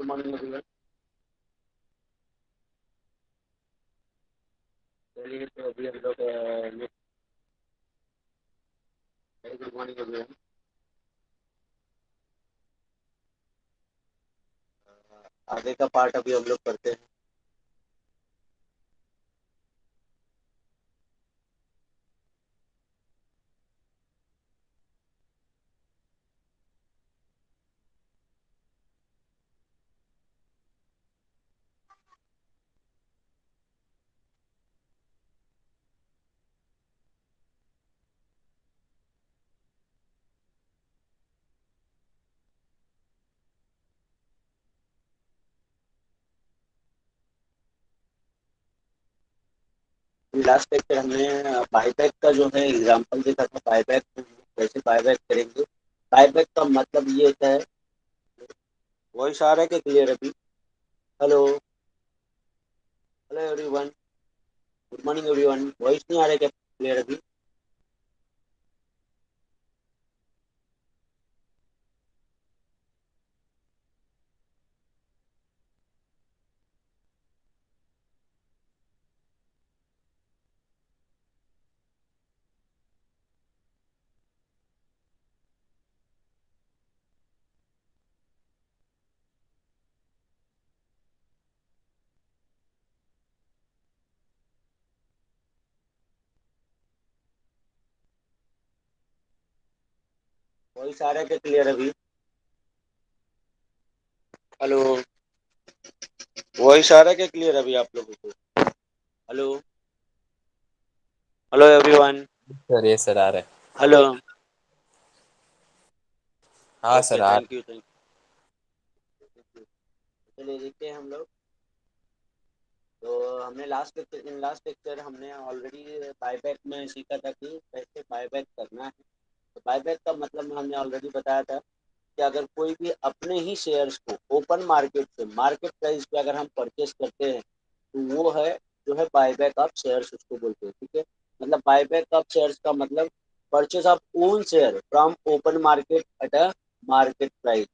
Morning everyone. चलिए तो अभी हम लोग वेरी गुड मॉर्निंग एवरीवन। आगे का पार्ट अभी हम लोग करते हैं। लास्ट लेक्चर हमने बायबैक का जो है एग्जांपल देखा था। बायबैक कैसे बायबैक करेंगे। बायबैक का मतलब ये होता है। वॉइस आ रहा है कि क्लियर अभी? Hello hello everyone, good morning everyone. Voice नहीं आ रहा है क्या क्लियर अभी? वॉइस आ रहा है क्या क्लियर अभी? हेलो, वॉइस आ रहा है क्या क्लियर अभी आप लोगों को? Hello hello everyone. सर ये सर आ रहा है। हेलो। हाँ ओके, सर आ रहा थैंक यू थैंक यू। चलिए देखते हैं हम लोग। तो हमने लास्ट लेक्चर हमने ऑलरेडी बायबैक में सीखा था कि कैसे बायबैक करना है। तो बायबैक का मतलब हमने ऑलरेडी बताया था कि अगर कोई भी अपने ही शेयर्स को ओपन मार्केट से मार्केट प्राइस पे अगर हम परचेस करते हैं तो वो है जो है बायबैक ऑफ शेयर्स, उसको बोलते हैं। ठीक है, मतलब बायबैक ऑफ शेयर्स का मतलब purchase of own share from open market at a market price,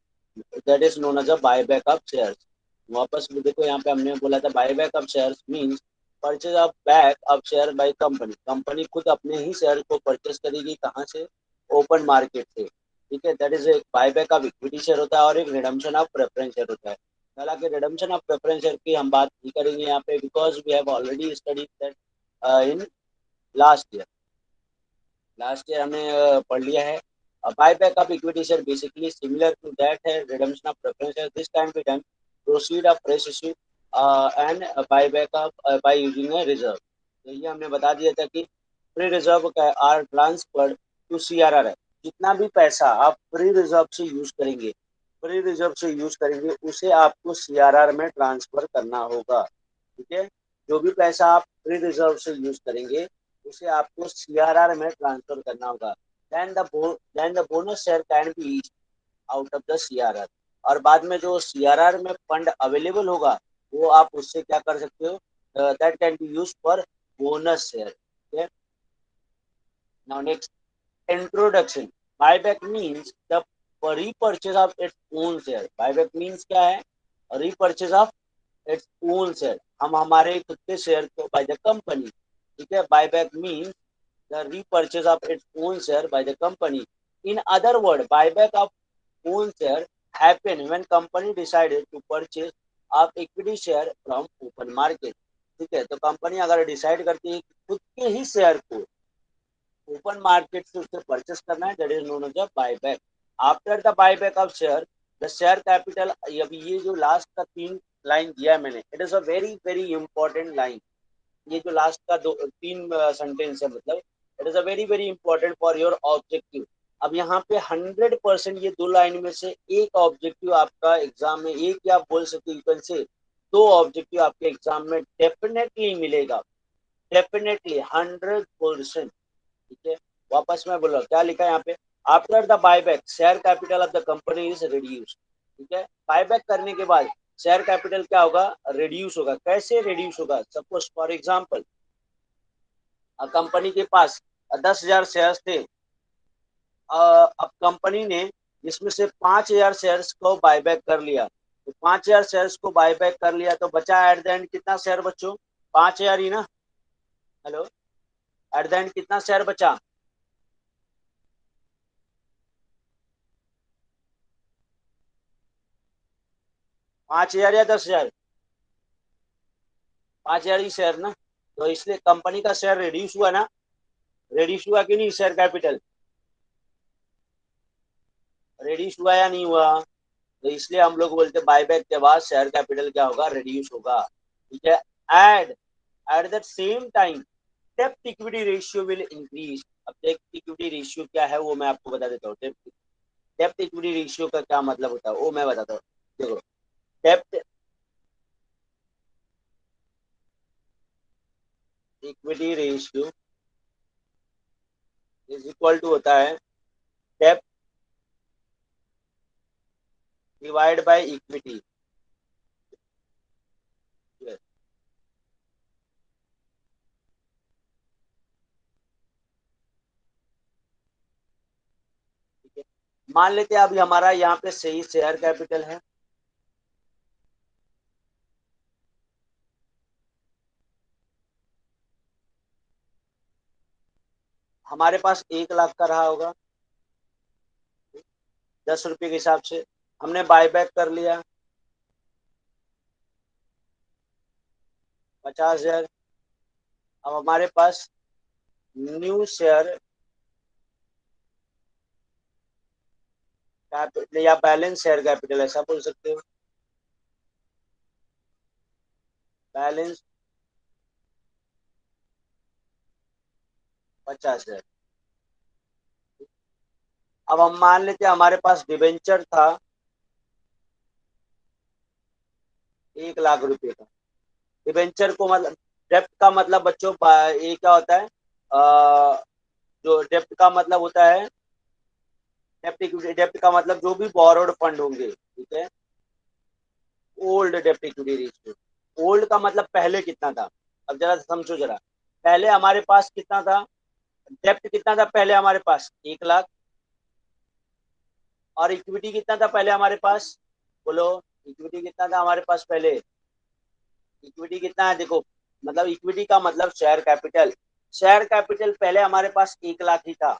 that is known as a buyback of shares. वापस भी देखो, यहाँ पे हमने बोला था buyback of shares means purchase of back of share by company. Company खुद अपने ही शेयर को परचेस करेगी, कहाँ से? ओपन मार्केट से। ठीक है, दैट इज एक बायबैक ऑफ इक्विटी शेयर होता है और एक रिडम्पशन ऑफ प्रेफरेंस शेयर होता है। हालांकि रिडम्पशन ऑफ प्रेफरेंस शेयर की हम बात नहीं करेंगे यहाँ पे, because we have already studied that in last year. Last year हमने पढ़ लिया है। Buyback of equity share basically similar to that है redemption of preference share. This can be done proceed of fresh issue and buyback of by using a reserve. तो ये हमने बता दिया था कि फ्री रिजर्व का आर ट्रांसफर्ड टू सीआरआर है। जितना भी पैसा आप फ्री रिजर्व से यूज करेंगे, उसे आपको सीआरआर में ट्रांसफर करना होगा। ठीक है, जो भी पैसा आप फ्री रिजर्व से यूज करेंगे उसे आपको सीआरआर में ट्रांसफर करना होगा। Then the bonus share can be out of the CRR. और बाद में जो सीआरआर में फंड अवेलेबल होगा वो आप उससे क्या कर सकते हो? That can be use for bonus share. Now next, introduction. Buyback means the repurchase of its own share। Buyback means क्या है? repurchase of its own share। हम हमारे खुद के शेयर को बाय द कंपनी। ठीक है, buyback means the repurchase of its own share by the company. In other words, buyback of own share happen when company decided to purchase of equity share from open market। ठीक है, तो company अगर decide करती है कि खुद के ही शेयर को ओपन मार्केट से उसे परचेस करना है, that is known as a buyback. After the buyback of share, the share capital. अभी ये जो लास्ट का 3 लाइन दिया है मैंने, it is a very very important line. ये जो लास्ट का 3 सेंटेंस है, मतलब it is a very very important for your objective. अब यहाँ पे 100% ये 2 लाइन में से एक ऑब्जेक्टिव आपका एग्जाम में, एक या आप बोल सकते हो से 2 ऑब्जेक्टिव आपके एग्जाम में डेफिनेटली मिलेगा। डेफिनेटली 100%। ठीक है, वापस मैं बोल रहा हूँ क्या लिखा है यहाँ पे। After the buyback share capital of the company is reduce. ठीक है, बायबैक करने के बाद शेयर कैपिटल क्या होगा? रिड्यूस होगा। कैसे रिड्यूस होगा? सपोज फॉर एग्जाम्पल, कंपनी के पास 10,000 शेयर्स थे। अब कंपनी ने इसमें से 5,000 शेयर्स को बायबैक कर लिया। तो 5,000 शेयर्स को बाय बैक कर लिया तो बचा एट द एंड कितना शेयर बच्चों? 5,000 ही ना। हेलो, एट द एंड कितना शेयर बचा? 5,000 या 10,000? 5,000 ही शेयर ना। तो इसलिए कंपनी का शेयर रिड्यूस हुआ ना, रिड्यूस हुआ कि नहीं? शेयर कैपिटल रिड्यूस हुआ या नहीं हुआ? तो इसलिए हम लोग बोलते बायबैक के बाद शेयर कैपिटल क्या होगा? रिड्यूस होगा। ठीक है। And at the same time डेब्ट इक्विटी रेशियो विल इंक्रीज। अब डेब्ट इक्विटी रेशियो क्या है वो मैं आपको बता देता हूँ। डेब्ट इक्विटी रेशियो का क्या मतलब होता है वो मैं बताता हूँ। देखो, डेब्ट equity ratio is equal to होता है डेब्ट डिवाइड बाय इक्विटी। मान लेते हैं अभी हमारा यहाँ पे सही शेयर कैपिटल है, हमारे पास 1 लाख का रहा होगा 10 रुपए के हिसाब से। हमने बायबैक कर लिया 50,000। अब हमारे पास न्यू शेयर कैपिटल या बैलेंस शेयर कैपिटल ऐसा बोल सकते हो। बैलेंस 50,000। अब हम मान लेते हैं हमारे पास डिबेंचर था 1 लाख रुपए का। डिबेंचर को मतलब डेप्ट का मतलब बच्चों ये क्या होता है? जो डेप्ट का मतलब होता है, डेप्ट इक्विटी, डेप्ट का मतलब जो भी बोरोड फंड होंगे। ठीक है। ओल्ड डेप्ट इक्विटी रेशियो, ओल्ड का मतलब पहले कितना था। अब जरा समझो जरा, पहले हमारे पास कितना था? डेप्ट कितना था पहले हमारे पास? 1 लाख। और इक्विटी कितना था पहले हमारे पास? बोलो, इक्विटी कितना था हमारे पास पहले? इक्विटी कितना है देखो, मतलब इक्विटी का मतलब शेयर कैपिटल। शेयर कैपिटल पहले हमारे पास 1 लाख ही था।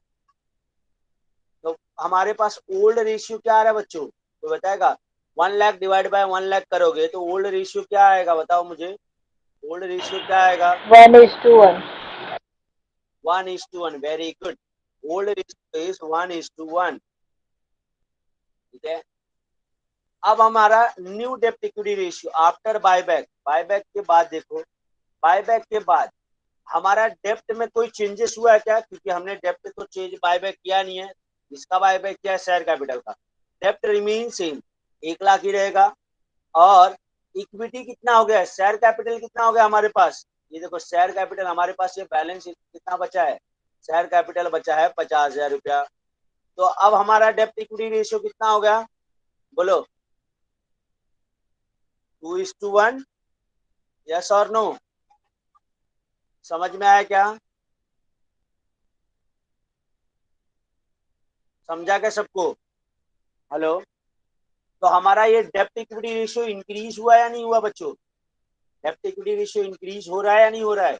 तो हमारे पास ओल्ड रेशियो क्या आ रहा है बच्चों? तो बताएगा 1 लाख डिवाइड बाय 1 लाख करोगे तो ओल्ड रेशियो क्या आएगा? बताओ मुझे, ओल्ड रेशियो क्या आएगा? 1:1. 1:1। Very good. Old ratio is 1:1। ठीक है। अब हमारा न्यू डेप्ट equity ratio after buyback, buyback के बाद देखो, बायबैक के बाद हमारा डेप्ट में कोई चेंजेस हुआ है क्या? क्योंकि हमने डेप्ट तो चेंज बायबैक किया नहीं है। इसका बायबैक किया है शेयर कैपिटल का। डेप्ट रिमेन सेम, 1 लाख ही रहेगा। और इक्विटी कितना हो गया? शेयर कैपिटल कितना हो गया हमारे पास? ये देखो शेयर कैपिटल हमारे पास, ये बैलेंस कितना बचा है? शेयर कैपिटल बचा है 50,000 रुपया। तो अब हमारा डेप्ट इक्विटी रेशियो कितना हो गया? बोलो, 2:1। यस और नो? समझ में आया क्या? समझा क्या सबको? हेलो। तो हमारा ये डेप्ट इक्विटी रेशियो इंक्रीज हुआ या नहीं हुआ बच्चों? डेप्ट इक्विटी रेशियो इंक्रीज हो रहा है या नहीं हो रहा है?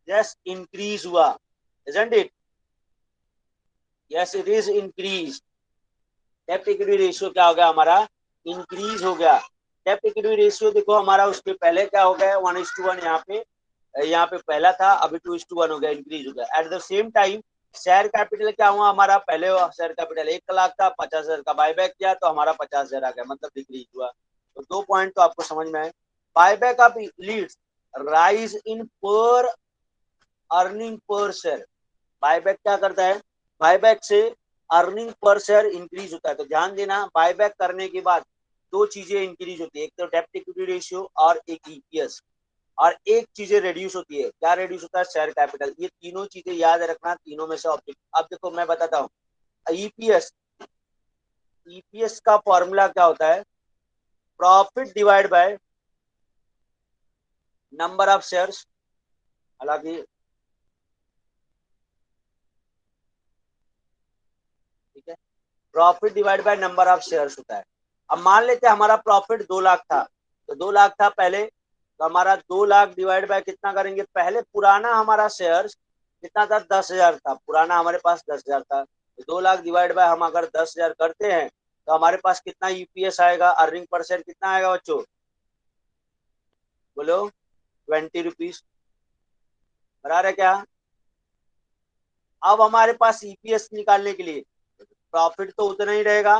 यस, इंक्रीज हुआ। Isn't it? Yes, it is increase. डेप्ट इक्विटी रेशियो क्या हो गया हमारा? इंक्रीज हो गया। डेप्ट इक्विटी रेशियो देखो हमारा उसके पहले क्या हो गया? 1:1। यहाँ पे पहला था, अभी 2:1 हो गया, इंक्रीज हो गया। Eight the same time share capital क्या हुआ हमारा? पहले शेयर कैपिटल 1 लाख था, 50,000 का बायबैक किया तो हमारा 50,000 आ गया, मतलब डिक्रीज हुआ। तो 2 पॉइंट तो आपको समझ में आए। Buyback of leads rise in per earning per share. Buyback क्या करता है? बायबैक से अर्निंग पर शेयर इंक्रीज होता है। तो ध्यान देना, बायबैक करने के बाद दो चीजें इंक्रीज होती है, एक तो डेप्ट इक्विटी रेशियो और एक ईपीएस। और एक चीजें रिड्यूस होती है, क्या रिड्यूस होता है? Share capital. ये तीनों चीजें याद रखना, तीनों में से ऑब्जेक्ट। अब देखो मैं बताता हूँ, ईपीएस, ईपीएस का फॉर्मूला क्या होता है? Profit divide by number of shares. हालांकि ठीक है। Profit divide by number of shares होता है। अब मान लेते हैं हमारा प्रॉफिट 2 लाख था, तो 2 लाख था पहले, तो हमारा 2 लाख डिवाइड बाय कितना करेंगे, पहले पुराना हमारा शेयर्स कितना था, 10,000 था, पुराना हमारे पास 10,000 था, तो 2 लाख डिवाइड बाय हम अगर 10,000 करते हैं तो हमारे पास कितना यूपीएस आएगा, अर्निंग पर शेयर कितना आएगा बच्चों, बोलो 20 रुपीज, बराबर है क्या। अब हमारे पास ईपीएस निकालने के लिए प्रॉफिट तो उतना ही रहेगा,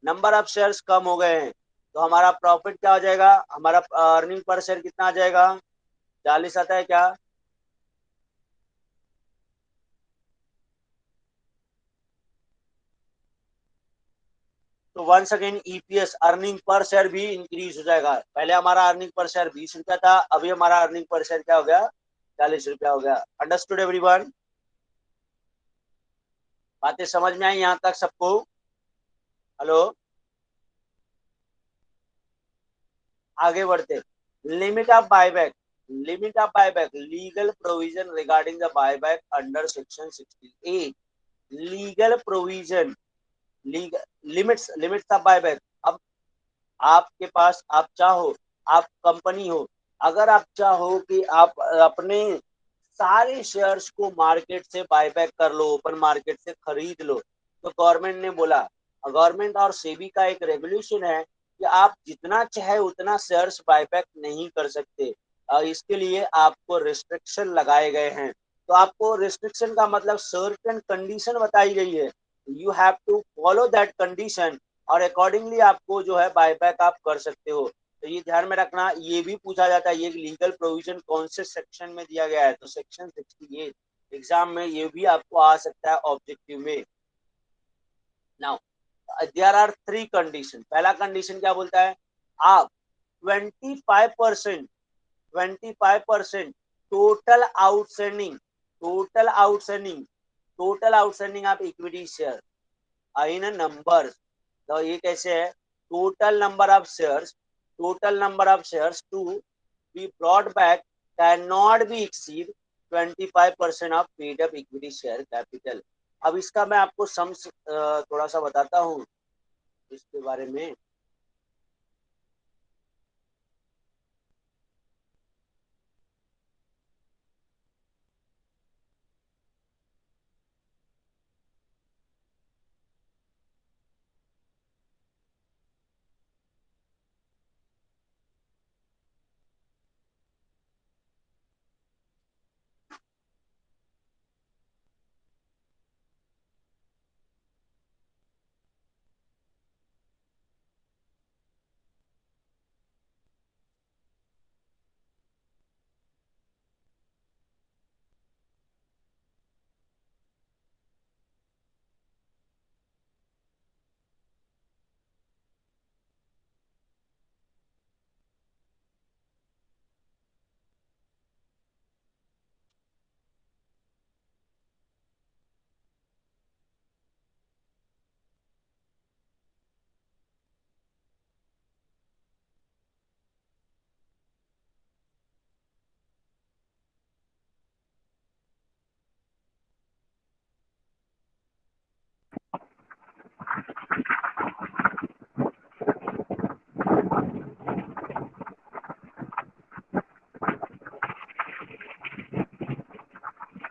नंबर ऑफ शेयर्स कम हो गए हैं, तो हमारा प्रॉफिट क्या हो जाएगा, हमारा अर्निंग पर शेयर कितना आ जाएगा, 40 आता है क्या। तो once again EPS earning per share भी इंक्रीज हो जाएगा। पहले हमारा अर्निंग पर शेयर 20 रुपया था, अभी हमारा अर्निंग पर शेयर क्या हो गया, 40 रुपया हो गया। अंडरस्टूड एवरीवन, बातें समझ में आई यहाँ तक सबको, हेलो। आगे बढ़ते, limit of buyback, limit of buyback, legal provision regarding the buyback under section 68, legal provision, legal limits, limits of buyback. अब आपके पास, आप चाहो, आप कंपनी हो, अगर आप चाहो कि आप अपने सारे शेयर्स को मार्केट से बायबैक कर लो, ओपन मार्केट से खरीद लो, तो गवर्नमेंट ने बोला, गवर्नमेंट और सेबी का एक रेगुलेशन है कि आप जितना चाहे उतना शेयर्स बायबैक नहीं कर सकते, इसके लिए आपको रिस्ट्रिक्शन लगाए गए हैं। तो आपको रिस्ट्रिक्शन का मतलब सर्टेन कंडीशन बताई गई है, you have to follow that condition, और अकॉर्डिंगली आपको जो है बायबैक आप कर सकते हो। तो ये ध्यान में रखना, ये भी पूछा जाता है ये लीगल प्रोविजन कौन से सेक्शन में दिया गया है, तो सेक्शन 68 एग्जाम में ये भी आपको आ सकता है ऑब्जेक्टिव में। नाउ देयर आर 3 कंडीशन, पहला कंडीशन क्या बोलता है, आप 25%, 25% total outstanding, total outstanding, total outstanding आप इक्विटी शेयर इन नंबर, तो ये कैसे है, total number of shares, total number of shares to be brought back can not be exceed 25% of paid up equity share capital. अब इसका मैं आपको sums थोड़ा सा बताता हूँ इसके बारे में।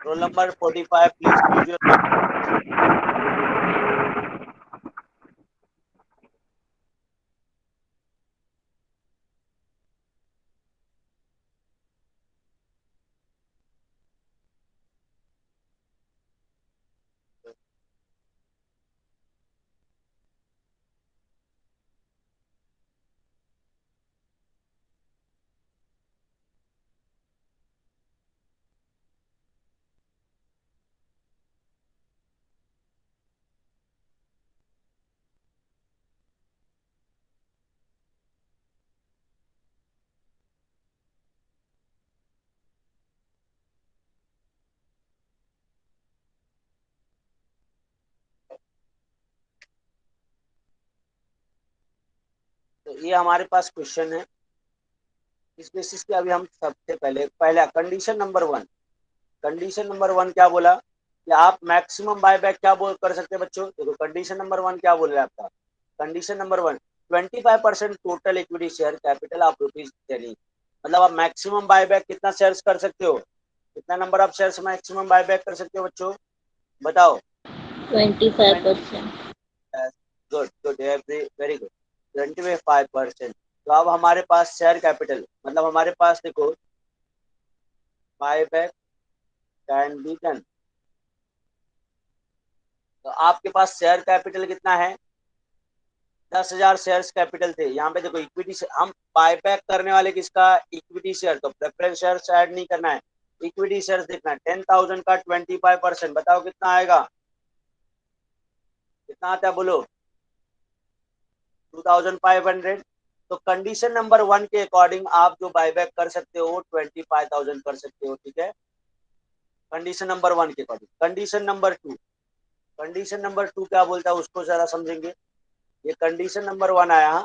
Roll number 45 please mute your mic. तो ये हमारे पास क्वेश्चन है, इस बेसिस पे अभी हम सबसे पहले पहला कंडीशन नंबर 1, कंडीशन नंबर 1 क्या बोला कि आप मैक्सिमम बायबैक क्या बोल कर सकते हैं बच्चों? देखो कंडीशन नंबर 1 क्या बोल रहा है आपका? Condition number 1, 25% total equity share capital of ₹10। मतलब आप मैक्सिमम बायबैक कितना शेयर्स कर सकते हो? कितना number of shares maximum buyback कर सकते हो बच्चों? बताओ। 25%। Good good, very good, 25%। तो अब हमारे पास शेयर कैपिटल, मतलब हमारे पास देखो बायबैक कैन बी डन। तो आपके पास शेयर कैपिटल कितना है? 10,000 शेयर्स कैपिटल थे। यहाँ पे देखो इक्विटी से हम बायबैक करने वाले किसका? Equity share. तो प्रेफरेंस शेयर ऐड नहीं करना है, इक्विटी शेयर देखना है। 10,000 का 25%, बताओ कितना आएगा? कितना आता है बोलो? 2,500। तो कंडीशन नंबर 1 के अकॉर्डिंग आप जो बायबैक कर सकते हो 25,000 कर सकते हो, ठीक है, कंडीशन नंबर 1 के according. Condition number 2, condition number 2 क्या बोलता है उसको जरा समझेंगे। ये कंडीशन नंबर 1 आया,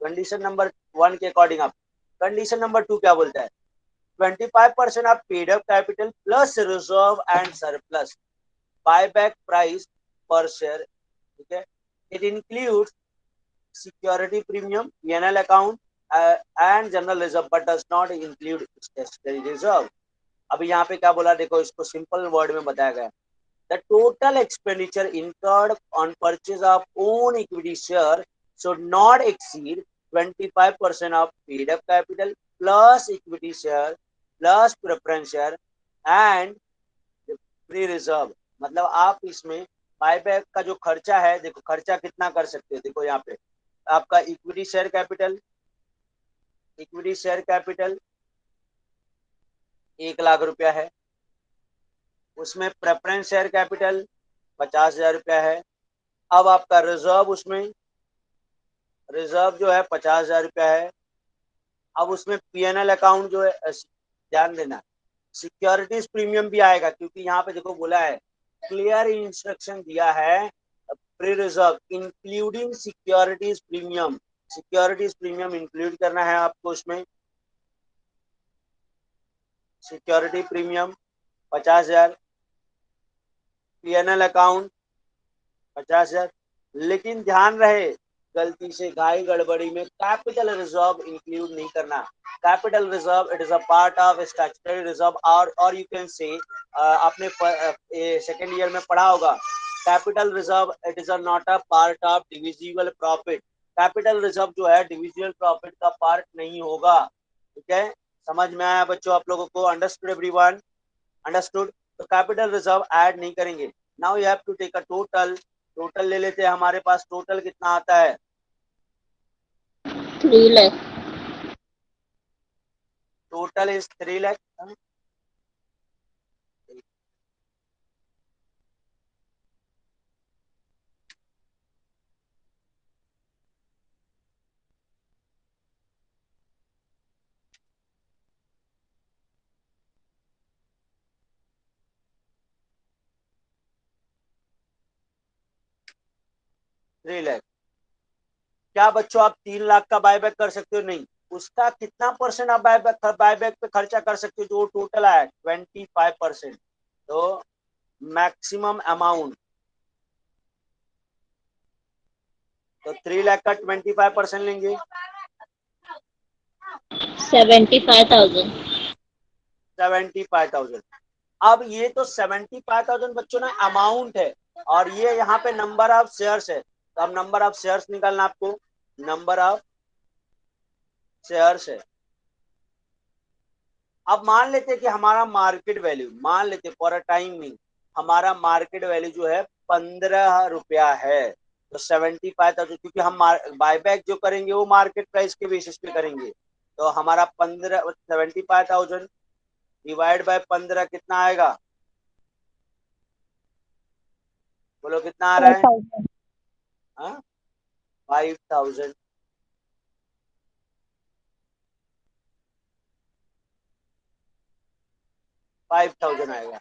कंडीशन नंबर 1 के अकॉर्डिंग आप, कंडीशन नंबर 2 क्या बोलता है? 25% of paid up capital plus reserve and surplus buyback price पर शेयर, ठीक है। It includes security premium, PNL account and general reserve but does not include statutory reserve. अभी यहाँ पे क्या बोला देखो, इसको सिंपल वर्ड में बताया गया। The total expenditure incurred on purchase of own equity share should not exceed 25% of paid up capital plus equity share plus preference share and free reserve। मतलब आप इसमें बायबैक का जो खर्चा है, देखो खर्चा कितना कर सकते हो, देखो यहाँ पे आपका equity share capital, equity share capital 1,00,000 रुपया है, उसमें प्रेफरेंस शेयर कैपिटल 50,000 रुपया है। अब आपका रिजर्व, उसमें रिजर्व जो है 50,000 रुपया है। अब उसमें पीएनएल अकाउंट जो है, ध्यान देना, सिक्योरिटीज प्रीमियम भी आएगा, क्योंकि यहाँ पे देखो बोला है, क्लियर इंस्ट्रक्शन दिया है, pre reserve including securities premium, securities premium include करना है आपको उसमें। Security premium 50,000, PNL account 50,000। लेकिन ध्यान रहे, गलती से घाई गड़बड़ी में कैपिटल रिजर्व इंक्लूड नहीं करना। Capital reserve it is a part of statutory reserve, और यू कैन से आपने सेकेंड ईयर में पढ़ा होगा, capital reserve it is not a part of divisible profit. Capital reserve जो है डिविजिबल प्रॉफिट का पार्ट नहीं होगा, ठीक है। समझ में आया बच्चों आप लोगों को? Understood everyone? अंडरस्टूड। तो कैपिटल रिजर्व ऐड नहीं करेंगे। Now you have to take a total, total ले लेते हैं। हमारे पास टोटल कितना आता है? 3 lakh। Total is 3 lakh. 3 lakh. क्या बच्चों आप 3 लाख का बायबैक कर सकते हो? नहीं। उसका कितना परसेंट आप बायबैक पे खर्चा कर सकते हो? जो टोटल आया 25%। तो मैक्सिमम अमाउंट, तो 3 लाख का 25% लेंगे, 75,000। 75,000। अब ये तो 75,000 बच्चों ना अमाउंट है, और ये यहाँ पे नंबर ऑफ शेयर्स है। तो अब नंबर ऑफ शेयर्स निकालना आपको, नंबर ऑफ शेयर्स है। अब मान लेते हैं कि हमारा मार्केट वैल्यू, मान लेते फॉर अ टाइम नहीं, हमारा मार्केट वैल्यू जो है 15 रुपया है। तो 75,000, क्योंकि हम बायबैक जो करेंगे वो मार्केट प्राइस के बेसिस पे करेंगे। तो हमारा 75,000 डिवाइड बाय 15 कितना आएगा? बोलो कितना आ रहा है? 5,000। हाँ, 5,000। 5,000 आएगा।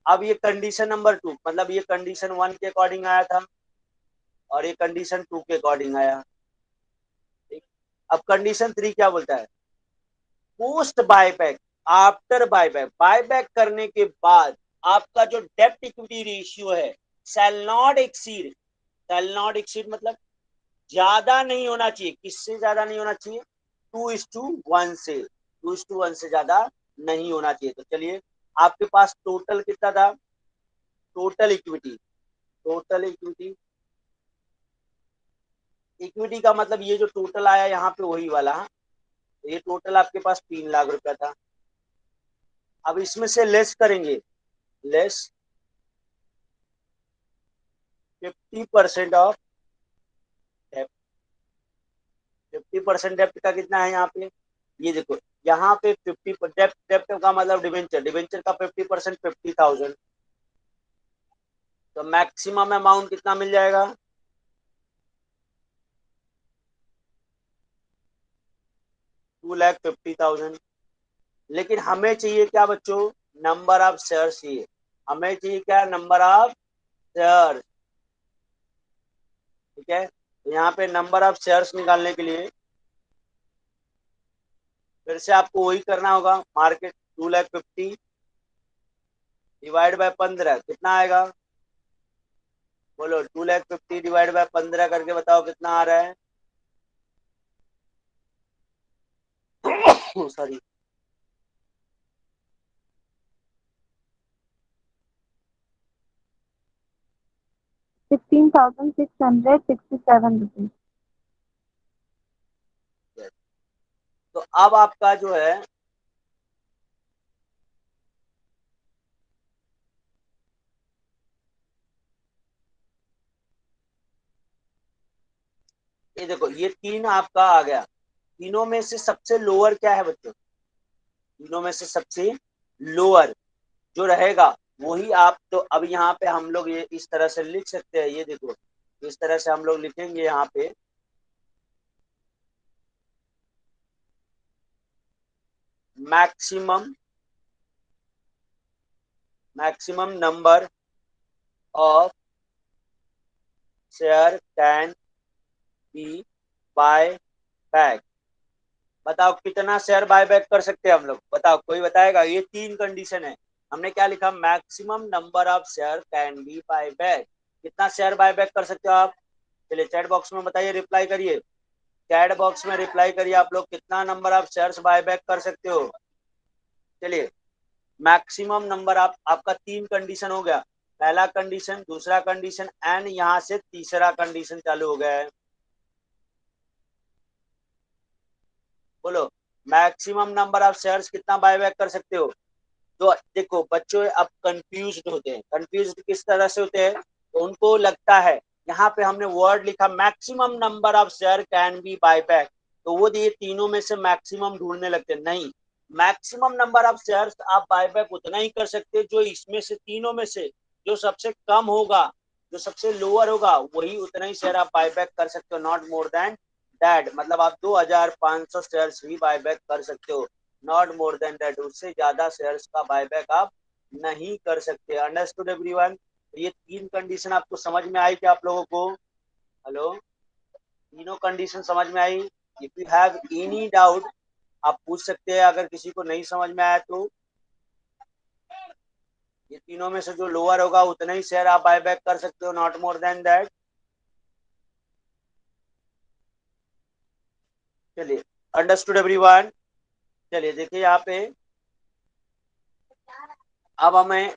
अब ये कंडीशन नंबर 2, मतलब ये कंडीशन 1 के अकॉर्डिंग आया था, और ये कंडीशन 2 के अकॉर्डिंग आया, ठीक। अब कंडीशन 3 क्या बोलता है? Post buyback, after buyback, buyback करने के बाद आपका जो डेप्ट इक्विटी रेशियो है शैल नॉट एक्सीड मतलब ज्यादा नहीं होना चाहिए। किससे ज्यादा नहीं होना चाहिए? 2:1 से। 2:1 से ज्यादा नहीं होना चाहिए। तो चलिए, आपके पास टोटल कितना था? टोटल इक्विटी का मतलब ये जो टोटल आया यहाँ पे वही वाला। ये टोटल आपके पास 3 लाख रुपया था। अब इसमें से लेस करेंगे, लेस 50% ऑफ डेप्ट। 50% डेप्ट का कितना है यहाँ पे? ये देखो, यहाँ पे 50 डेप्ट का मतलब डिवेंचर का 50%, 50,000। तो मैक्सिमम अमाउंट कितना मिल जाएगा? 2,50,000। लेकिन हमें चाहिए क्या बच्चों? नंबर ऑफ शेयर चाहिए। हमें चाहिए क्या? Number of share. ठीक है, तो यहाँ पे नंबर ऑफ शेयर्स निकालने के लिए फिर से आपको वही करना होगा। मार्केट 2,50,000 डिवाइड बाय 15 कितना आएगा? बोलो, 2,50,000 डिवाइड बाय 15 करके बताओ कितना आ रहा है? Sorry, 16,667 rupees. तो अब आपका जो है ये देखो, ये 3 आपका आ गया। तीनों में से सबसे लोअर क्या है बच्चों? तीनों में से सबसे लोअर जो रहेगा वही आप। तो अब यहाँ पे हम लोग ये इस तरह से लिख सकते हैं। ये देखो, इस तरह से हम लोग लिखेंगे यहाँ पे, maximum number of share can B buy back. बताओ कितना शेयर बाय बैक कर सकते हैं हम लोग? बताओ, कोई बताएगा? ये 3 कंडीशन है। हमने क्या लिखा? Maximum number of share can B buy back. कितना शेयर बाय बैक कर सकते हो आप? चलिए चैट बॉक्स में बताइए, रिप्लाई करिए। चैट बॉक्स में रिप्लाई करिए आप लोग, कितना number of shares buy back कर सकते हो? चलिए, मैक्सिमम नंबर आपका 3 कंडीशन हो गया। पहला कंडीशन, दूसरा कंडीशन एंड यहाँ से तीसरा कंडीशन चालू हो गया है। बोलो, मैक्सिमम नंबर ऑफ शेयर्स कितना बाय बैक कर सकते हो? तो देखो बच्चों, अब कंफ्यूज होते हैं। कंफ्यूज किस तरह से होते हैं? तो उनको लगता है यहाँ पे हमने वर्ड लिखा maximum number of share can B buy back, तो वो ये तीनों में से मैक्सिमम ढूंढने लगते हैं। नहीं, मैक्सिमम नंबर ऑफ शेयर्स आप बाय बैक उतना ही कर सकते जो इसमें से, तीनों में से जो सबसे कम होगा, जो सबसे लोअर होगा, वही उतना ही शेयर आप बाय बैक कर सकते हो। नॉट मोर देन दैट, मतलब आप 2,500 शेयर्स ही बाय बैक कर सकते हो। नॉट मोर देन दैट, उससे ज्यादा शेयर्स का बायबैक आप नहीं कर सकते। Understood everyone? ये 3 कंडीशन आपको समझ में आई क्या आप लोगों को? हेलो, तीनों कंडीशन समझ में आई? If you have any doubt आप पूछ सकते हैं, अगर किसी को नहीं समझ में आया तो। ये तीनों में से जो लोअर होगा उतना ही शेयर आप बायबैक कर सकते हो, नॉट मोर देन दैट। चलिए, अंडरस्टूड एवरीवन? चलिए देखिए यहाँ पे, अब हमें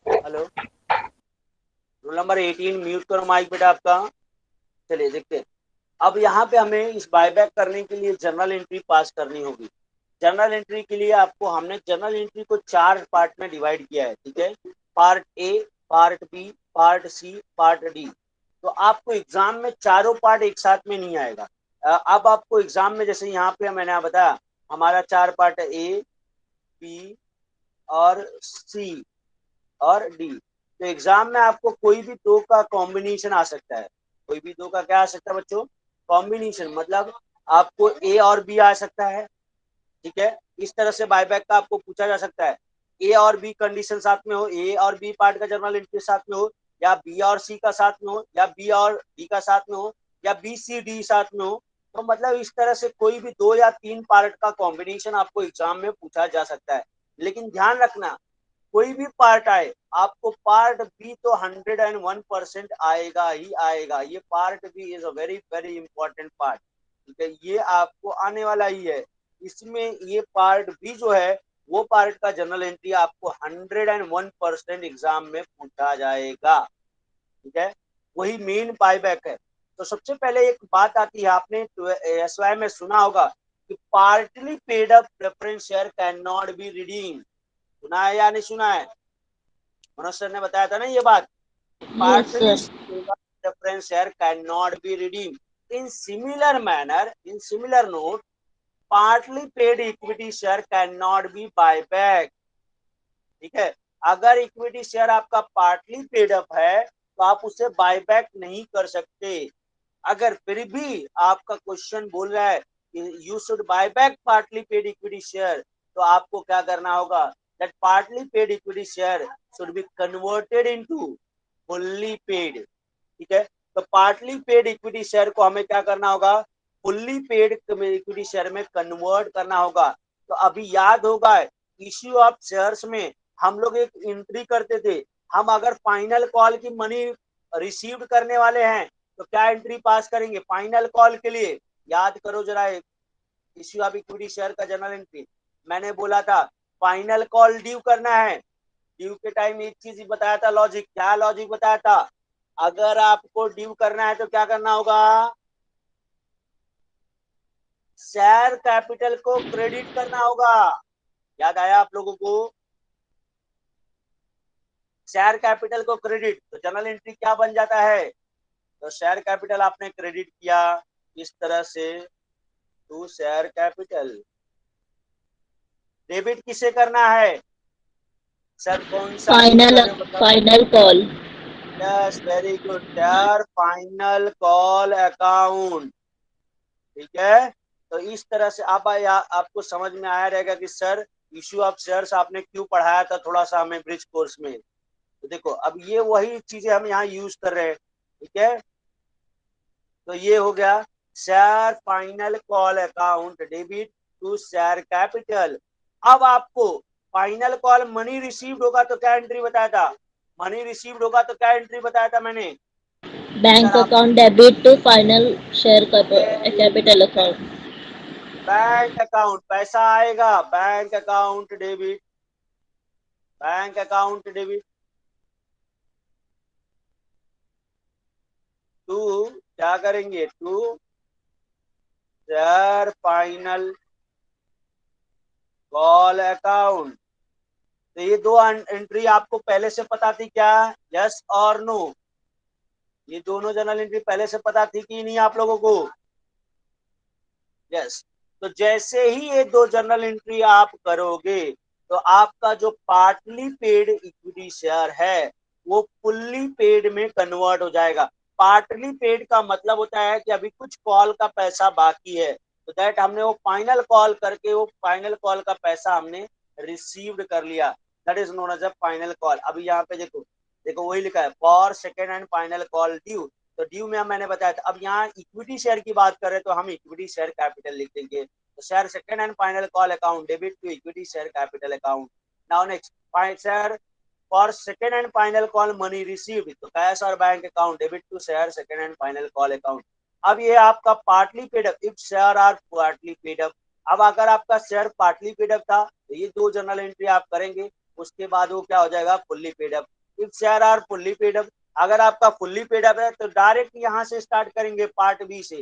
हेलो, रोल नंबर 18 म्यूट करो माइक बेटा आपका। चलिए देखते हैं, अब यहाँ पे हमें इस बायबैक करने के लिए जर्नल एंट्री पास करनी होगी। जर्नल एंट्री के लिए आपको, हमने जर्नल एंट्री को 4 पार्ट में डिवाइड किया है। ठीक है, part A, part B, part C, part D. तो आपको एग्जाम में चारों पार्ट एक साथ में नहीं आएगा। अब आपको एग्जाम में जैसे यहाँ पे मैंने आप बताया हमारा 4 पार्ट है, ए बी और सी और डी। तो एग्जाम में आपको कोई भी दो का कॉम्बिनेशन आ सकता है, कोई भी दो का क्या आ सकता है बच्चों, कॉम्बिनेशन। मतलब आपको ए और बी आ सकता है, ठीक है। इस तरह से बायबैक का आपको पूछा जा सकता है, ए और बी कंडीशन साथ में हो, ए और बी पार्ट का जर्नल एंट्री साथ में हो, या बी और सी का साथ में हो, या बी और डी का साथ में हो, या बी सी डी साथ में हो। तो मतलब इस तरह से कोई भी 2 या 3 पार्ट का कॉम्बिनेशन आपको एग्जाम में पूछा जा सकता है। लेकिन ध्यान रखना, कोई भी पार्ट आए आपको पार्ट बी तो 101% आएगा ही आएगा। ये part B is a very very important part, ठीक है, ये आपको आने वाला ही है। इसमें ये पार्ट बी जो है वो पार्ट का जनरल एंट्री आपको 101% एग्जाम में पूछा जाएगा, ठीक है। वही मेन बायबैक है। तो सबसे पहले एक बात आती है, आपने एसवाई में सुना होगा कि partly paid up preference share can not B redeem. सुना है या नहीं सुना है? मनोज सर ने बताया था ना ये बात, Yes, partly sir. preference share cannot be redeemed. In similar manner, in similar note, partly paid equity share cannot be buyback, ठीक है। अगर इक्विटी शेयर आपका पार्टली पेड अप है तो आप उसे बायबैक नहीं कर सकते। अगर फिर भी आपका क्वेश्चन बोल रहा है you should buy back partly paid equity share, तो आपको क्या करना होगा, that partly paid equity share should be converted into fully paid, ठीक है। तो पार्टली पेड इक्विटी शेयर को हमें क्या करना होगा, फुल्ली पेड इक्विटी शेयर में कन्वर्ट करना होगा। तो अभी याद होगा इश्यू ऑफ शेयर्स में हम लोग एक एंट्री करते थे, हम अगर फाइनल कॉल की मनी रिसीव करने वाले हैं तो क्या एंट्री पास करेंगे फाइनल कॉल के लिए? याद करो जरा, इश्यू ऑफ इक्विटी शेयर का जनरल एंट्री मैंने बोला था फाइनल कॉल ड्यू करना है। ड्यू के टाइम एक चीज बताया था, लॉजिक, क्या लॉजिक बताया था, अगर आपको ड्यू करना है तो क्या करना होगा, शेयर कैपिटल को क्रेडिट करना होगा। याद आया आप लोगों को? शेयर कैपिटल को क्रेडिट, तो जनरल एंट्री क्या बन जाता है, तो शेयर कैपिटल आपने क्रेडिट किया इस तरह से टू शेयर कैपिटल। डेबिट किसे करना है सर, कौन सा यूज Final कर रहे हो मतलब? final call. Yes very good sir, final call account, ठीक है। तो इस तरह से आप आपको समझ में आया रहेगा कि सर इश्यू ऑफ शेयर्स आपने क्यों पढ़ाया था थोड़ा सा हमें ब्रिज कोर्स में। तो देखो अब ये वही चीजें हम यहाँ यूज कर रहे हैं, ठीक है। तो ये हो गया share final call account debit to share capital. अब आपको फाइनल कॉल मनी रिसीव्ड होगा तो क्या एंट्री बताया था, मनी रिसीव्ड होगा तो क्या एंट्री बताया था मैंने? Bank सर आप account debit to final share capital account. Bank account पैसा आएगा, bank account debit, bank account debit to क्या करेंगे, to share final call account. तो ये दो एंट्री आपको पहले से पता थी क्या, यस और नो? ये दोनों जनरल एंट्री पहले से पता थी कि नहीं आप लोगों को? यस। तो जैसे ही ये दो जनरल एंट्री आप करोगे तो आपका जो पार्टली पेड इक्विटी शेयर है वो फुल्ली पेड में कन्वर्ट हो जाएगा। पार्टली पेड का मतलब होता है कि अभी कुछ कॉल का पैसा बाकी है, तो दैट हमने वो फाइनल कॉल करके वो फाइनल कॉल का पैसा हमने रिसीव्ड कर लिया, that is known as a final call. अभी यहाँ पे देखो, देखो वही लिखा है for second and final call due. तो ड्यू में मैंने बताया था। अब यहाँ इक्विटी शेयर की बात करें तो हम इक्विटी शेयर कैपिटल लिख देंगे, तो share second and final call account debit to equity share capital account. Now next share for second and final call money received, तो कैश और bank account debit to share second and final call account. अब ये आपका partly paid up, if share are partly paid up. अब अगर आपका share partly paid up था तो ये दो जनरल एंट्री आप करेंगे, उसके बाद वो क्या हो जाएगा, fully paid up. If share are fully paid up, अगर आपका फुल्ली पेड अप है तो डायरेक्ट यहाँ से स्टार्ट करेंगे पार्ट बी से।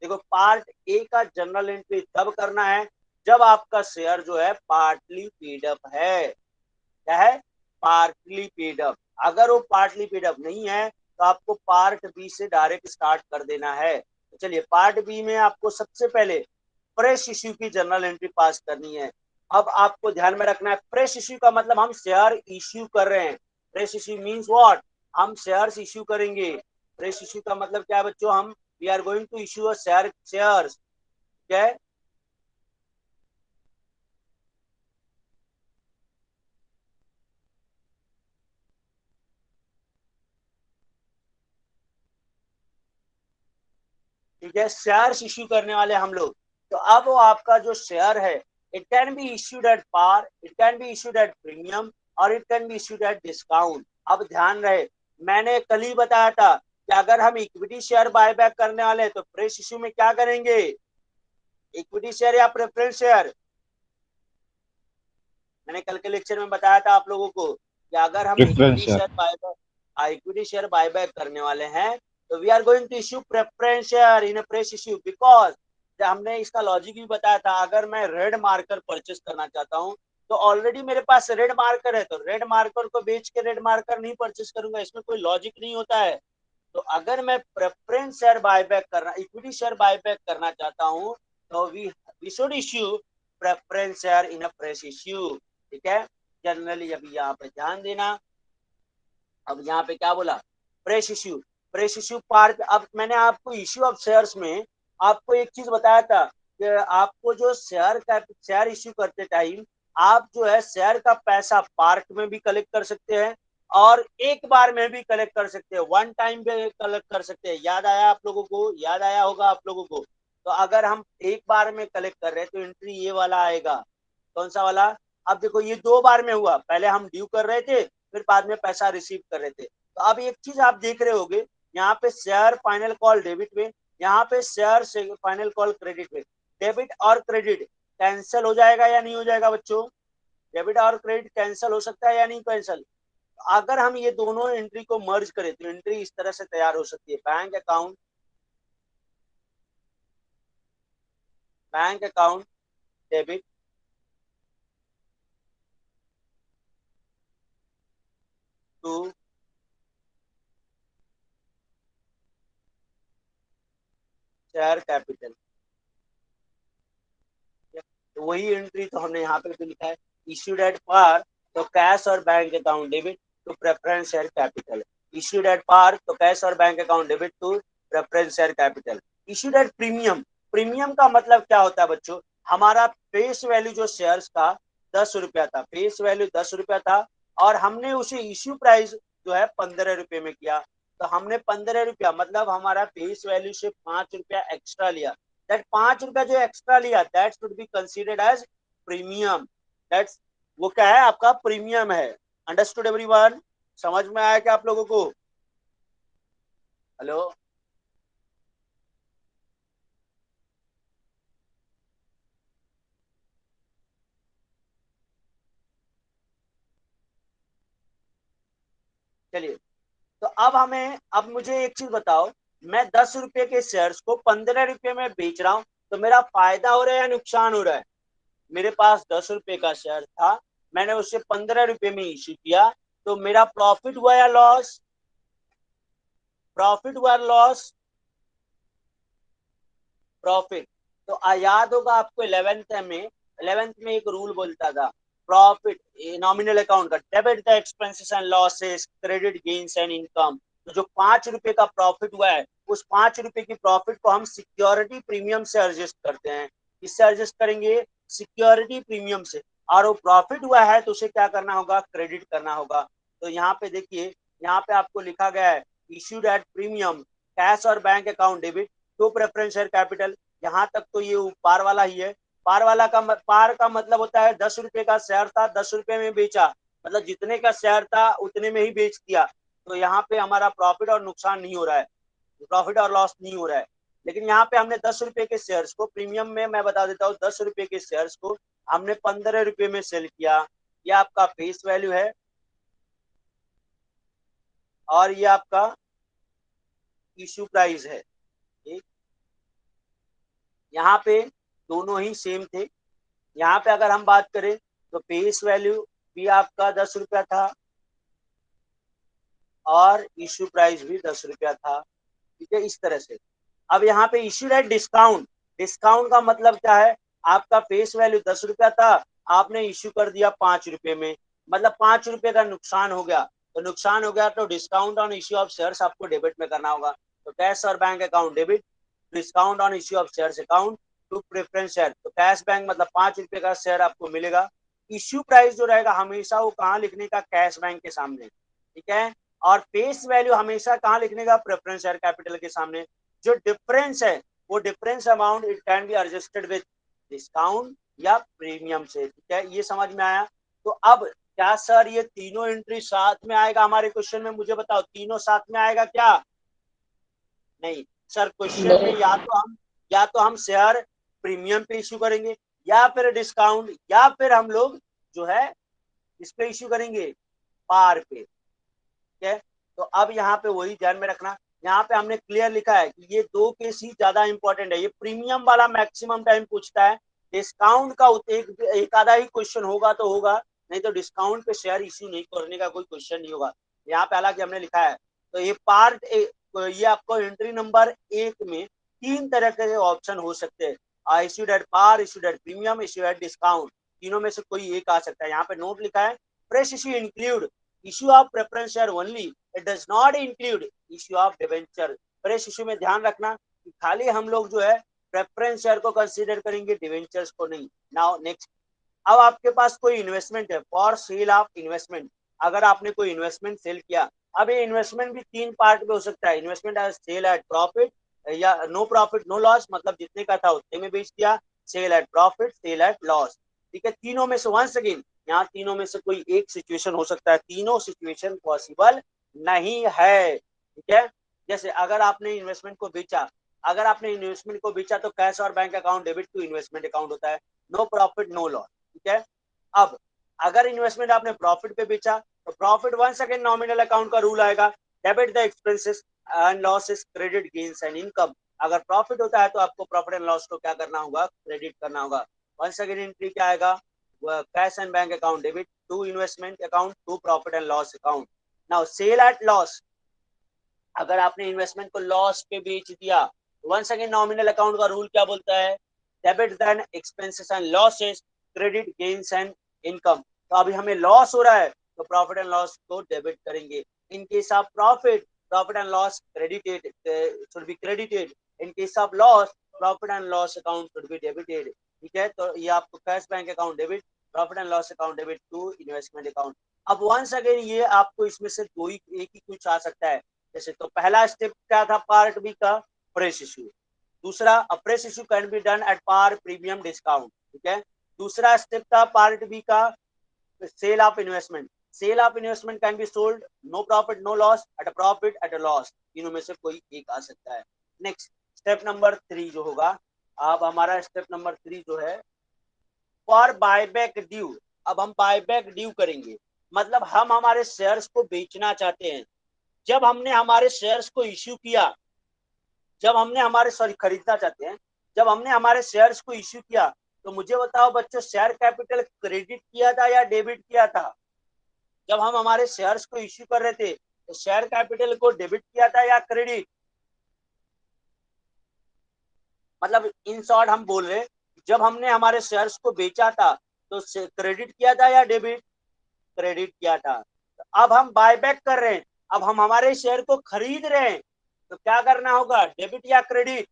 देखो पार्ट ए का जनरल एंट्री तब करना है जब आपका शेयर जो है पार्टली पेड अप है, क्या है, पार्टली पेड अप। अगर वो पार्टली पेड अप नहीं है तो आपको पार्ट बी से डायरेक्ट स्टार्ट कर देना है। तो चलिए पार्ट बी में आपको सबसे पहले फ्रेश इश्यू की जर्नल एंट्री पास करनी है। अब आपको ध्यान में रखना है, फ्रेश इश्यू का मतलब हम शेयर इश्यू कर रहे हैं। फ्रेश इश्यू मींस व्हाट, हम शेयर्स इश्यू करेंगे। फ्रेश इश्यू का मतलब क्या है बच्चों, हम we are going to issue a shares, ठीक है। ठीक है, शेयर्स इश्यू करने वाले हम लोग। तो अब वो आपका जो शेयर है, it can be issued at par, it can be issued at premium, और it can be issued at discount. अब ध्यान रहे, मैंने कल ही बताया था कि अगर हम इक्विटी शेयर बायबैक करने वाले हैं तो फ्रेश इश्यू में क्या करेंगे, इक्विटी शेयर या प्रेफरेंस शेयर। मैंने कल के लेक्चर में बताया था आप लोगों को कि अगर हम preference share. Equity share buyback करने वाले हैं तो we are going to issue preference share in a fresh issue, because हमने इसका लॉजिक भी बताया था। अगर मैं रेड मार्कर परचेस करना चाहता हूं तो ऑलरेडी मेरे पास रेड मार्कर है, तो रेड मार्कर को बेच के रेड मार्कर नहीं परचेस करूंगा, इसमें कोई लॉजिक नहीं होता है। तो अगर मैं प्रेफरेंस शेयर बायबैक करना, इक्विटी शेयर बायबैक करना चाहता हूं तो we should issue preference share in a fresh issue, ठीक है। जनरली अभी यहाँ पे ध्यान देना, अब यहाँ पे क्या बोला, fresh issue. Fresh issue part, अब मैंने आपको इश्यू ऑफ शेयर्स में आपको एक चीज बताया था कि आपको जो शेयर इश्यू करते टाइम आप जो है शेयर का पैसा पार्ट में भी कलेक्ट कर सकते हैं और एक बार में भी कलेक्ट कर सकते हैं, वन टाइम पे कलेक्ट कर सकते हैं। याद आया आप लोगों को, याद आया होगा आप लोगों को। तो अगर हम एक बार में कलेक्ट कर रहे हैं तो एंट्री ये वाला आएगा, कौन सा वाला। अब देखो ये दो बार में हुआ, पहले हम ड्यू कर रहे थे फिर बाद में पैसा रिसीव कर रहे थे। तो अब एक चीज आप देख रहे होगे, यहाँ पे शेयर फाइनल कॉल डेबिट में, यहाँ पे शेयर से फाइनल कॉल क्रेडिट में। डेबिट और क्रेडिट कैंसिल हो जाएगा या नहीं हो जाएगा बच्चों, डेबिट और क्रेडिट कैंसिल हो सकता है या नहीं कैंसिल। अगर हम ये दोनों एंट्री को मर्ज करें तो एंट्री इस तरह से तैयार हो सकती है, bank account debit to share capital. तो वही एंट्री तो हमने यहाँ पे भी लिखा है, इश्यूड एट पार तो कैश और bank account debit to preference share capital. Issued at par तो कैश और bank account debit to preference share capital. Issued at premium, premium का मतलब क्या होता है बच्चों, हमारा फेस वैल्यू जो शेयर्स का 10 रुपया था, फेस वैल्यू 10 रुपया था और हमने उसे इश्यू प्राइस जो है 15 रुपये में किया। तो हमने 15 रुपया मतलब हमारा फेस वैल्यू से 5 रुपया एक्स्ट्रा लिया, दैट 5 रुपया जो एक्स्ट्रा लिया that should be considered as premium. That's वो क्या है, आपका प्रीमियम है। अंडरस्टूड एवरीवन, समझ में आया क्या आप लोगों को। हेलो, चलिए। तो अब मुझे एक चीज बताओ, मैं 10 रुपए के शेयर्स को 15 रुपए में बेच रहा हूं तो मेरा फायदा हो रहा है या नुकसान हो रहा है। मेरे पास 10 रुपए का शेयर था, मैंने उससे 15 रुपए में इश्यू किया, तो मेरा प्रॉफिट हुआ या लॉस, प्रॉफिट हुआ लॉस, प्रॉफिट। तो याद होगा आपको 11th में एक रूल बोलता था, प्रॉफिट नॉमिनल अकाउंट का, debit the expenses and losses, credit gains and income. तो जो 5 रुपए का प्रॉफिट हुआ है उस 5 रुपए की प्रॉफिट को हम सिक्योरिटी प्रीमियम से एडजस्ट करते हैं। किससे एडजस्ट करेंगे, सिक्योरिटी प्रीमियम से। और वो प्रॉफिट हुआ है तो उसे क्या करना होगा, क्रेडिट करना होगा। तो यहाँ पे देखिए, यहाँ पे आपको लिखा गया है इश्यूड एट प्रीमियम कैश और bank account debit to preference share capital. यहाँ तक तो ये पार वाला ही है। पार का मतलब होता है 10 रुपए का शेयर था, 10 रुपए में बेचा, मतलब जितने का शेयर था उतने में ही बेच दिया। तो यहाँ पे हमारा प्रॉफिट और नुकसान नहीं हो रहा है, प्रॉफिट और लॉस नहीं हो रहा है। लेकिन यहाँ पे हमने 10 रुपए के शेयर्स को प्रीमियम में, मैं बता देता हूँ, 10 रुपए के शेयर्स को हमने 15 रुपए में सेल किया। ये आपका फेस वैल्यू है और ये आपका इश्यू प्राइस है, ठीक। यहाँ पे दोनों ही सेम थे। यहाँ पे अगर हम बात करें तो फेस वैल्यू भी आपका 10 रुपया था और इश्यू प्राइस भी 10 रुपया था, ठीक है, इस तरह से। अब यहाँ पे इश्यूड एट डिस्काउंट, डिस्काउंट का मतलब क्या है, आपका फेस वैल्यू 10 रुपया था, आपने इश्यू कर दिया 5 रुपए में, मतलब 5 रुपए का नुकसान हो गया, तो नुकसान हो गया तो discount on issue of shares आपको डेबिट में करना होगा, तो कैश और bank account debit, discount on issue of shares account to preference share, तो कैश बैंक मतलब 5 रुपए का शेयर आपको मिलेगा, इश्यू प्राइस जो रहेगा हमेशा वो कहाँ लिखने का, कैश बैंक के सामने, ठीक है, और फेस वैल्यू हमेशा कहाँ लिखने का, प्रेफरेंस शेयर कैपिटल के सामने, जो डिफरेंस है वो difference amount it can be adjusted with discount या प्रीमियम से, ठीक है, ये समझ में आया। तो अब क्या सर ये तीनों एंट्री साथ में आएगा हमारे क्वेश्चन में, मुझे बताओ तीनों साथ में आएगा क्या, नहीं सर, क्वेश्चन में या तो हम शेयर प्रीमियम पे इश्यू करेंगे, या फिर डिस्काउंट, या फिर हम लोग जो है इस पे इश्यू करेंगे, पार पे, ठीक है। तो अब यहाँ पे वही ध्यान में रखना, यहाँ पे हमने क्लियर लिखा है कि ये दो केस ही ज्यादा इंपॉर्टेंट है, ये प्रीमियम वाला मैक्सिमम टाइम पूछता है, डिस्काउंट का एक आधा ही क्वेश्चन होगा तो होगा, नहीं तो डिस्काउंट पे शेयर इश्यू नहीं करने का कोई क्वेश्चन नहीं होगा, यहाँ पे हालांकि हमने लिखा है। तो ये पार्ट ये आपको एंट्री नंबर 1 में 3 तरह के ऑप्शन हो सकते हैं, issued at par, issued at premium, issued at discount, तीनों में से कोई एक आ सकता है। यहाँ पे नोट लिखा है, fresh issue include issue of preference share only, it does not include issue of debenture. Fresh issue में ध्यान रखना कि खाली हम लोग जो है प्रेफरेंस शेयर को कंसीडर करेंगे, डिवेंचर्स को नहीं। नाउ नेक्स्ट, अब आपके पास कोई इन्वेस्टमेंट है, फॉर सेल ऑफ इन्वेस्टमेंट, अगर आपने कोई इन्वेस्टमेंट सेल किया, अब ये इन्वेस्टमेंट भी 3 पार्ट में हो सकता है, इन्वेस्टमेंट सेल एट प्रॉफिट या नो प्रॉफिट नो लॉस, मतलब जितने का था उतने में बेच दिया, sale at profit, sale at loss, ठीक है। तीनों में से वंस अगेन यहाँ तीनों में से कोई एक सिचुएशन हो सकता है, तीनों सिचुएशन पॉसिबल नहीं है, ठीक है। जैसे अगर आपने इन्वेस्टमेंट को बेचा, अगर आपने इन्वेस्टमेंट को बेचा तो कैश और bank account debit to investment account होता है, नो प्रॉफिट नो लॉस, ठीक है। अब अगर इन्वेस्टमेंट आपने प्रॉफिट पे बेचा तो profit once again nominal account का रूल आएगा, debit the expenses and losses, credit gains and income, अगर प्रॉफिट होता है तो आपको प्रॉफिट एंड लॉस को क्या करना होगा, क्रेडिट करना होगा। वंस अगेन एंट्री क्या आएगा, cash and bank account debit to investment account to profit and loss account. Now sale at loss, अगर आपने इन्वेस्टमेंट को लॉस पे बेच दिया, वंस अगेन नॉमिनल अकाउंट का रूल क्या बोलता है, debit then expenses and losses, credit gains and income. तो अभी हमें लॉस हो रहा है तो प्रॉफिट एंड लॉस को डेबिट करेंगे, in case of profit, profit and loss credited should be credited, in case of loss profit and loss account should be debited, ठीक है। तो ये आपको cash bank account debit, profit and loss account debit to investment account. अब once again ये आपको इसमें से दो ही एक ही कुछ आ सकता है, जैसे तो पहला स्टेप क्या था पार्ट बी का, फ्रेश इशू, दूसरा fresh issue can be done at par premium discount, ठीक है। दूसरा स्टेप था पार्ट बी का sale of investment, sale of investment can be sold no profit no loss, at a profit at a loss, तीनों में से कोई एक आ सकता है। नेक्स्ट स्टेप नंबर 3 जो होगा, अब हमारा स्टेप नंबर 3 जो है फॉर बायबैक ड्यू, अब हम बायबैक ड्यू करेंगे, मतलब हम हमारे शेयर्स को बेचना चाहते हैं, जब हमने हमारे शेयर्स को इश्यू किया, जब हमने हमारे सॉरी खरीदना चाहते हैं, जब हमने हमारे शेयर्स को इश्यू किया, तो मुझे बताओ बच्चों शेयर कैपिटल क्रेडिट किया था या डेबिट किया था, जब हम हमारे शेयर्स को इश्यू कर रहे थे तो शेयर कैपिटल को डेबिट किया था या क्रेडिट, मतलब इन शॉर्ट हम बोल रहे जब हमने हमारे शेयर्स को बेचा था तो क्रेडिट किया था या डेबिट, क्रेडिट किया था। तो अब हम बायबैक कर रहे हैं, अब हम हमारे शेयर को खरीद रहे हैं, तो क्या करना होगा, डेबिट या क्रेडिट,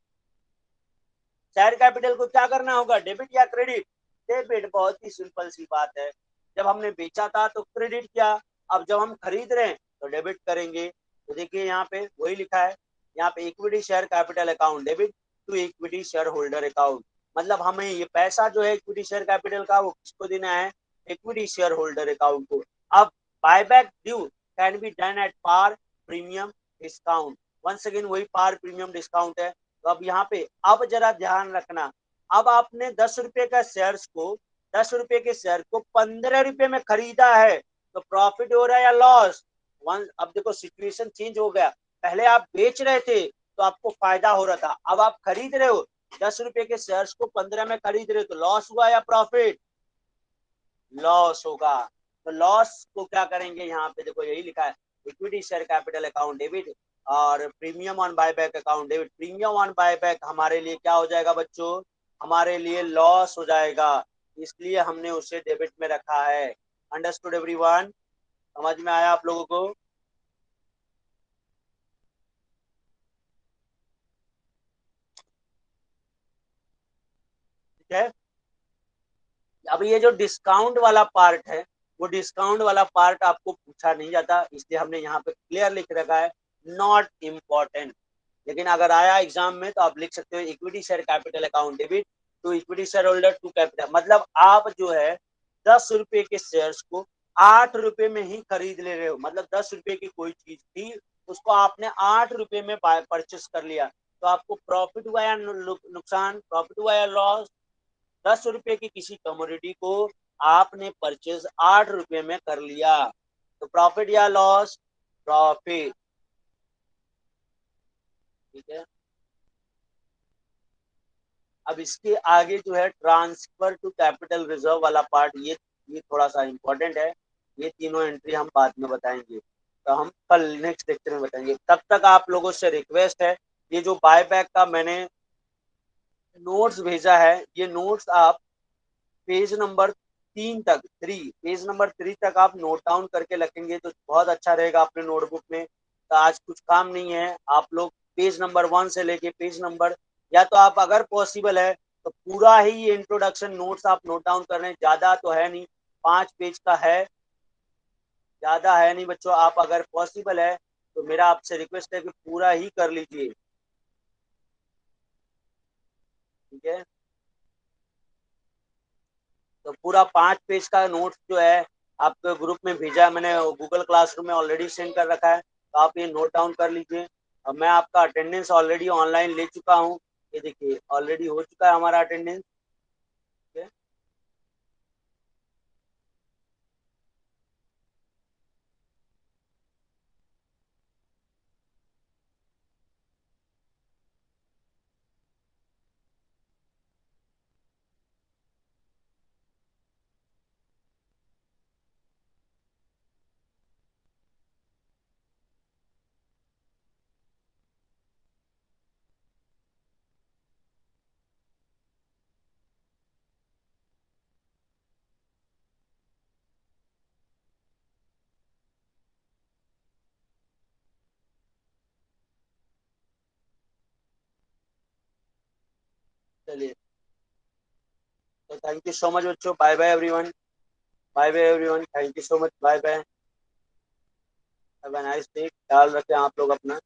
शेयर कैपिटल को क्या करना होगा, डेबिट या क्रेडिट, डेबिट, बहुत ही सिंपल सी बात है, जब हमने बेचा था तो क्रेडिट किया, अब जब हम खरीद रहे हैं तो डेबिट करेंगे। तो देखिए यहाँ पे वही लिखा है, यहाँ पे equity share capital account debit to equity share holder account, मतलब हमें ये पैसा जो है इक्विटी शेयर कैपिटल का वो किसको देना है, इक्विटी शेयर होल्डर अकाउंट को। अब buyback due can be done at par premium discount, once again वही पार प्रीमियम डिस्काउंट है। तो अब यहाँ पे अब जरा ध्यान रखना, अब आपने 10 रुपए का शेयर्स को 10 रुपए के शेयर को 15 रुपए में खरीदा है, तो प्रॉफिट हो रहा है या लॉस, अब देखो सिचुएशन चेंज हो गया, पहले आप बेच रहे थे तो आपको फायदा हो रहा था, अब आप खरीद रहे हो 10 रुपए के शेयर्स को 15 में खरीद रहे हो, तो लॉस हुआ या प्रॉफिट, लॉस होगा। तो लॉस को क्या करेंगे, यहाँ पे देखो यही लिखा है equity share capital account debit और premium on buyback account debit. Premium on buyback हमारे लिए क्या हो जाएगा बच्चों, हमारे लिए लॉस हो जाएगा, इसलिए हमने उसे डेबिट में रखा है। अंडरस्टूड एवरीवन, समझ में आया आप लोगों को? ठीक है। अब ये जो डिस्काउंट वाला पार्ट है, वो डिस्काउंट वाला पार्ट आपको पूछा नहीं जाता, इसलिए हमने यहाँ पे क्लियर लिख रखा है, नॉट इम्पोर्टेंट। लेकिन अगर आया एग्जाम में तो आप लिख सकते हो equity share capital account debit to equity share holder to capital. मतलब आप जो है 10 रुपए के शेयर्स को 8 रुपए में ही खरीद ले रहे हो। मतलब 10 रुपए की कोई चीज थी, उसको आपने 8 रुपए में परचेस कर लिया, तो आपको प्रॉफिट हुआ या नुकसान, प्रॉफिट हुआ या लॉस? 10 रुपए की किसी कमोडिटी को आपने परचेज 8 रुपए में कर लिया, तो प्रॉफिट या लॉस? प्रॉफिट। ठीक है। अब इसके आगे जो है ट्रांसफर टू कैपिटल रिजर्व वाला पार्ट, ये थोड़ा सा इंपॉर्टेंट है। ये तीनों एंट्री हम बाद में बताएंगे, तो हम कल नेक्स्ट लेक्चर में बताएंगे। तब तक आप लोगों से रिक्वेस्ट है, ये जो बायबैक का मैंने नोट्स भेजा है, ये नोट्स आप पेज नंबर 3 तक, पेज नंबर 3 तक आप नोट डाउन करके रखेंगे तो बहुत अच्छा रहेगा अपने नोटबुक में। तो आज कुछ काम नहीं है, आप लोग पेज नंबर 1 से लेके पेज नंबर, या तो आप अगर पॉसिबल है तो पूरा ही ये इंट्रोडक्शन नोट्स आप नोट डाउन कर रहे हैं। ज्यादा तो है नहीं, 5 पेज का है, ज्यादा है नहीं बच्चों। आप अगर पॉसिबल है तो मेरा आपसे रिक्वेस्ट है कि पूरा ही कर लीजिए। ठीक है। तो पूरा 5 पेज का नोट्स जो है आपके ग्रुप में भेजा है मैंने, गूगल क्लासरूम में ऑलरेडी सेंड कर रखा है, तो आप ये नोट डाउन कर लीजिए। और मैं आपका अटेंडेंस ऑलरेडी ऑनलाइन ले चुका हूँ, ये देखिए ऑलरेडी हो चुका है हमारा अटेंडेंस। चलिए, तो थैंक यू सो मच बच्चों, bye bye everyone, bye bye everyone, thank you so much, bye bye, have a nice day, ख्याल रखें आप लोग अपना।